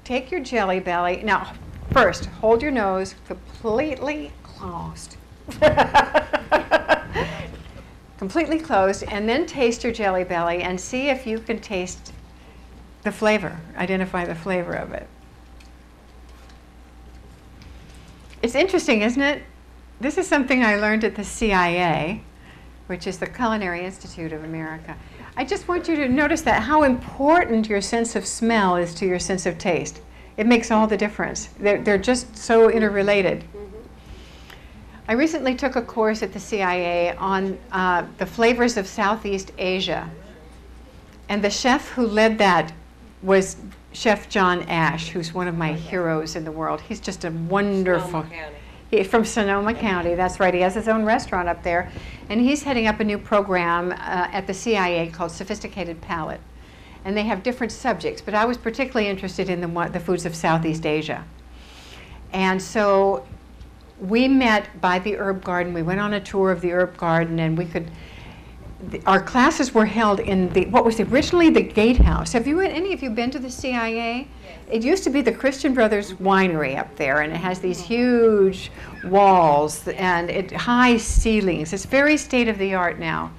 take your Jelly Belly. Now, first, hold your nose completely closed. Completely closed, and then taste your Jelly Belly and see if you can taste the flavor, identify the flavor of it. It's interesting, isn't it? This is something I learned at the CIA, which is the Culinary Institute of America. I just want you to notice that how important your sense of smell is to your sense of taste. It makes all the difference. They're just so interrelated. I recently took a course at the CIA on the flavors of Southeast Asia. And the chef who led that was Chef John Ash, who's one of my heroes in the world. He's just a wonderful... He's from Sonoma County, that's right. He has his own restaurant up there. And he's heading up a new program at the CIA called Sophisticated Palate. And they have different subjects, but I was particularly interested in the foods of Southeast Asia. And so we met by the herb garden. We went on a tour of the herb garden, and we could... Our classes were held in what was originally the gatehouse. Have any of you been to the CIA? Yes. It used to be the Christian Brothers Winery up there, and it has these huge walls and high ceilings. It's very state-of-the-art now.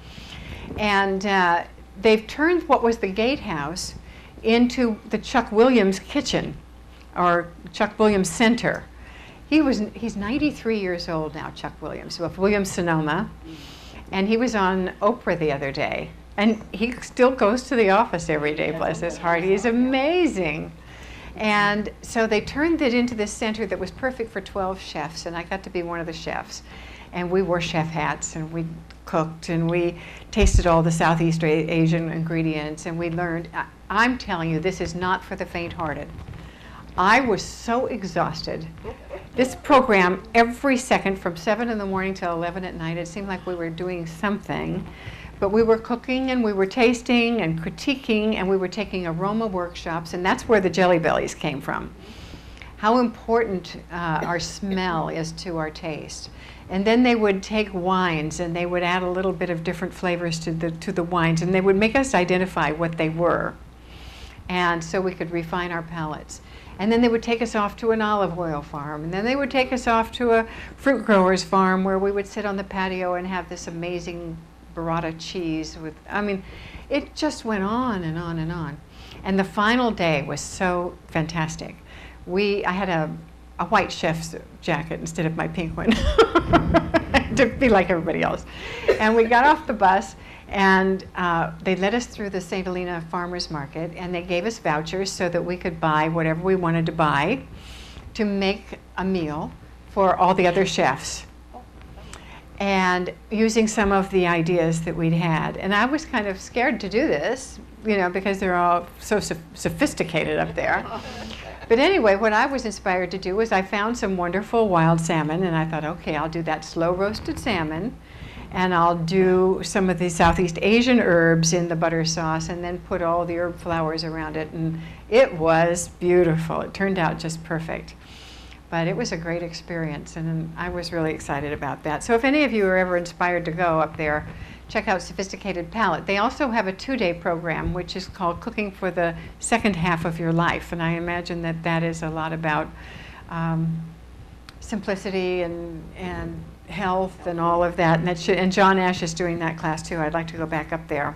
And they've turned what was the gatehouse into the Chuck Williams kitchen, or Chuck Williams Center. He's 93 years old now, Chuck Williams, of Williams-Sonoma. And he was on Oprah the other day. And he still goes to the office every day, bless his heart. He's amazing. And so they turned it into this center that was perfect for 12 chefs, and I got to be one of the chefs. And we wore chef hats, and we cooked, and we tasted all the Southeast Asian ingredients, and we learned. I'm telling you, this is not for the faint-hearted. I was so exhausted. This program, every second, from 7 in the morning till 11 at night, it seemed like we were doing something. But we were cooking, and we were tasting and critiquing, and we were taking aroma workshops, and that's where the Jelly Bellies came from. How important our smell is to our taste. And then they would take wines, and they would add a little bit of different flavors to the wines, and they would make us identify what they were. And so we could refine our palates. And then they would take us off to an olive oil farm. And then they would take us off to a fruit grower's farm where we would sit on the patio and have this amazing burrata cheese with, I mean, it just went on and on and on. And the final day was so fantastic. I had a white chef's jacket instead of my pink one to be like everybody else. And we got off the bus, and they led us through the St. Helena Farmers Market, and they gave us vouchers so that we could buy whatever we wanted to buy to make a meal for all the other chefs, and using some of the ideas that we'd had. And I was kind of scared to do this, you know, because they're all so sophisticated up there. But anyway, what I was inspired to do was I found some wonderful wild salmon, and I thought, okay, I'll do that slow roasted salmon, and I'll do some of the Southeast Asian herbs in the butter sauce, and then put all the herb flowers around it. And it was beautiful. It turned out just perfect. But it was a great experience, and I was really excited about that. So if any of you are ever inspired to go up there, check out Sophisticated Palate. They also have a 2-day program, which is called Cooking for the Second Half of Your Life. And I imagine that that is a lot about simplicity and health and all of that. And John Ash is doing that class too. I'd like to go back up there.